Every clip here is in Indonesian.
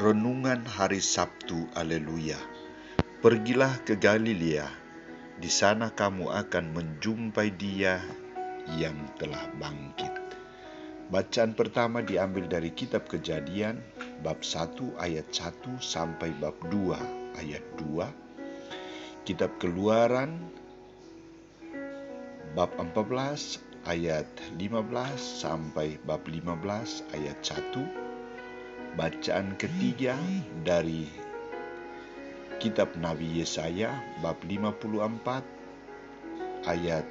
Renungan hari Sabtu, Haleluya. Pergilah ke Galilea, di sana kamu akan menjumpai Dia yang telah bangkit. Bacaan pertama diambil dari kitab Kejadian, bab 1 ayat 1 sampai bab 2 ayat 2. Kitab Keluaran, bab 14 ayat 15 sampai bab 15 ayat 1. Bacaan ketiga dari kitab Nabi Yesaya bab 54 ayat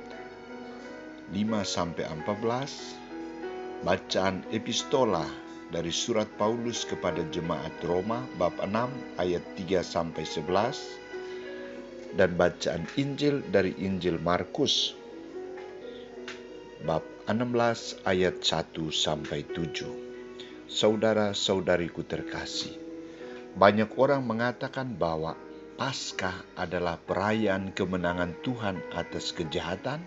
5 sampai 14. Bacaan epistola dari surat Paulus kepada jemaat Roma bab 6 ayat 3 sampai 11, dan bacaan Injil dari Injil Markus bab 16 ayat 1 sampai 7. Saudara-saudariku terkasih, banyak orang mengatakan bahwa Paskah adalah perayaan kemenangan Tuhan atas kejahatan,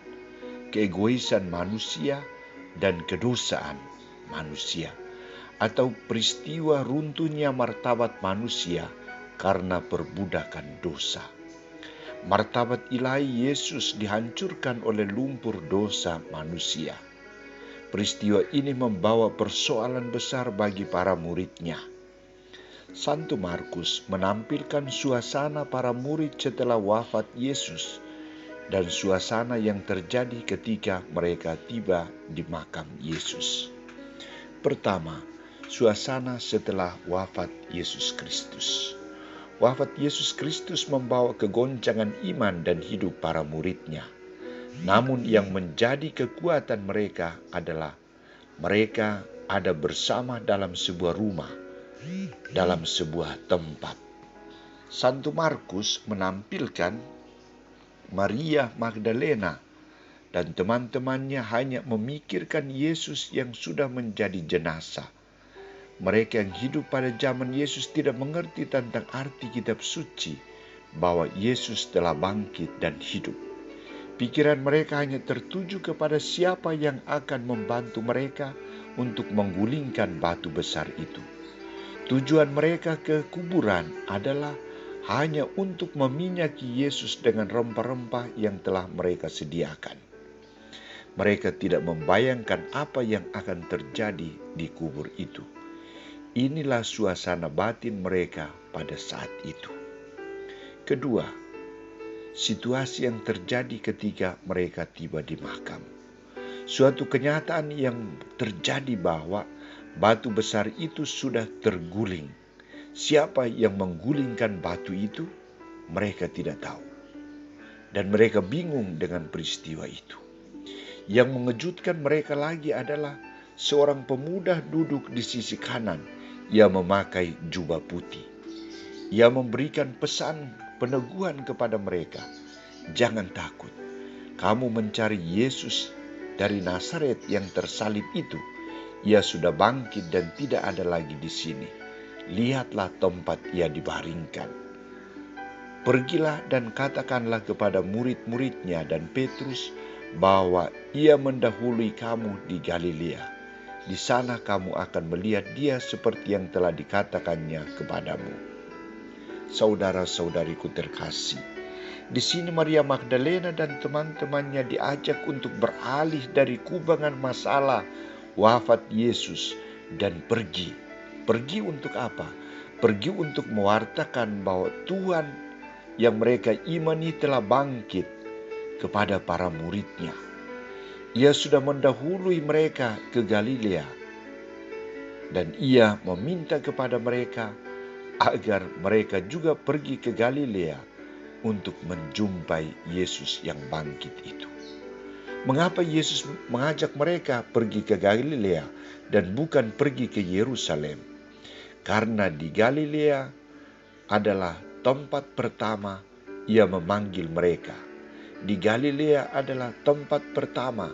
keegoisan manusia, dan kedosaan manusia, atau peristiwa runtuhnya martabat manusia karena perbudakan dosa. Martabat ilahi Yesus dihancurkan oleh lumpur dosa manusia. Peristiwa ini membawa persoalan besar bagi para muridnya. Santo Markus menampilkan suasana para murid setelah wafat Yesus dan suasana yang terjadi ketika mereka tiba di makam Yesus. Pertama, suasana setelah wafat Yesus Kristus. Wafat Yesus Kristus membawa kegoncangan iman dan hidup para muridnya. Namun yang menjadi kekuatan mereka adalah mereka ada bersama dalam sebuah rumah, dalam sebuah tempat. Santo Markus menampilkan Maria Magdalena dan teman-temannya hanya memikirkan Yesus yang sudah menjadi jenazah. Mereka yang hidup pada zaman Yesus tidak mengerti tentang arti kitab suci bahwa Yesus telah bangkit dan hidup. Pikiran mereka hanya tertuju kepada siapa yang akan membantu mereka untuk menggulingkan batu besar itu. Tujuan mereka ke kuburan adalah hanya untuk meminyaki Yesus dengan rempah-rempah yang telah mereka sediakan. Mereka tidak membayangkan apa yang akan terjadi di kubur itu. Inilah suasana batin mereka pada saat itu. Kedua, situasi yang terjadi ketika mereka tiba di makam. Suatu kenyataan yang terjadi bahwa batu besar itu sudah terguling. Siapa yang menggulingkan batu itu? Mereka tidak tahu. Dan mereka bingung dengan peristiwa itu. Yang mengejutkan mereka lagi adalah seorang pemuda duduk di sisi kanan. Ia memakai jubah putih. Ia memberikan pesan peneguhan kepada mereka. Jangan takut. Kamu mencari Yesus dari Nazaret yang tersalib itu. Ia sudah bangkit dan tidak ada lagi di sini. Lihatlah tempat ia dibaringkan. Pergilah dan katakanlah kepada murid-muridnya dan Petrus bahwa ia mendahului kamu di Galilea. Di sana kamu akan melihat dia seperti yang telah dikatakannya kepadamu. Saudara-saudariku terkasih, di sini Maria Magdalena dan teman-temannya diajak untuk beralih dari kubangan masalah wafat Yesus dan pergi. Pergi untuk apa? Pergi untuk mewartakan bahwa Tuhan yang mereka imani telah bangkit kepada para muridnya. Ia sudah mendahului mereka ke Galilea dan ia meminta kepada mereka agar mereka juga pergi ke Galilea untuk menjumpai Yesus yang bangkit itu. Mengapa Yesus mengajak mereka pergi ke Galilea dan bukan pergi ke Yerusalem? Karena di Galilea adalah tempat pertama ia memanggil mereka. Di Galilea adalah tempat pertama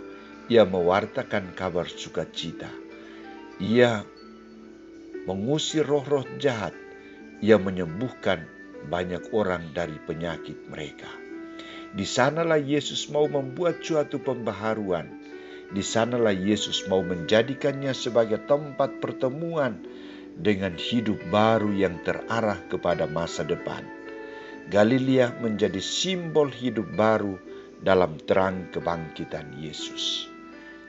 ia mewartakan kabar sukacita. Ia mengusir roh-roh jahat. Ia menyembuhkan banyak orang dari penyakit mereka. Di sanalah Yesus mau membuat suatu pembaharuan. Di sanalah Yesus mau menjadikannya sebagai tempat pertemuan dengan hidup baru yang terarah kepada masa depan. Galilea menjadi simbol hidup baru dalam terang kebangkitan Yesus.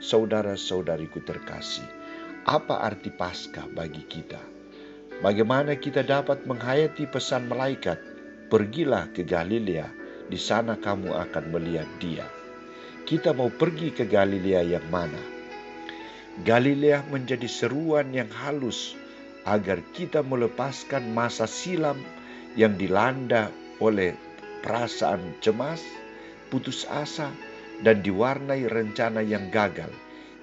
Saudara-saudariku terkasih, apa arti Paskah bagi kita? Bagaimana kita dapat menghayati pesan malaikat, "Pergilah ke Galilea, di sana kamu akan melihat Dia." Kita mau pergi ke Galilea yang mana? Galilea menjadi seruan yang halus agar kita melepaskan masa silam yang dilanda oleh perasaan cemas, putus asa, dan diwarnai rencana yang gagal.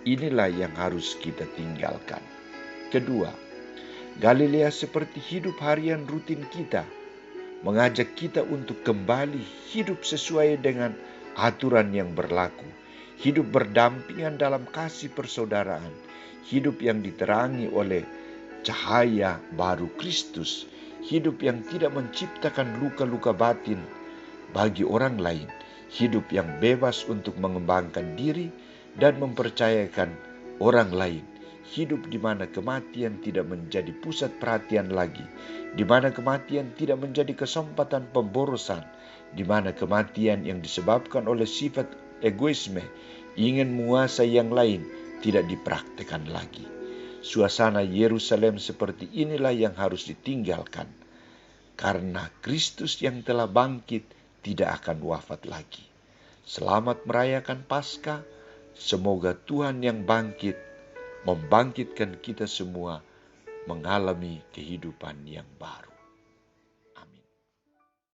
Inilah yang harus kita tinggalkan. Kedua, Galilea seperti hidup harian rutin kita, mengajak kita untuk kembali hidup sesuai dengan aturan yang berlaku, hidup berdampingan dalam kasih persaudaraan, hidup yang diterangi oleh cahaya baru Kristus, hidup yang tidak menciptakan luka-luka batin bagi orang lain, hidup yang bebas untuk mengembangkan diri dan mempercayakan orang lain, hidup di mana kematian tidak menjadi pusat perhatian lagi, di mana kematian tidak menjadi kesempatan pemborosan, di mana kematian yang disebabkan oleh sifat egoisme, ingin menguasai yang lain, tidak dipraktekkan lagi. Suasana Yerusalem seperti inilah yang harus ditinggalkan, karena Kristus yang telah bangkit tidak akan wafat lagi. Selamat merayakan Paskah. Semoga Tuhan yang bangkit membangkitkan kita semua mengalami kehidupan yang baru.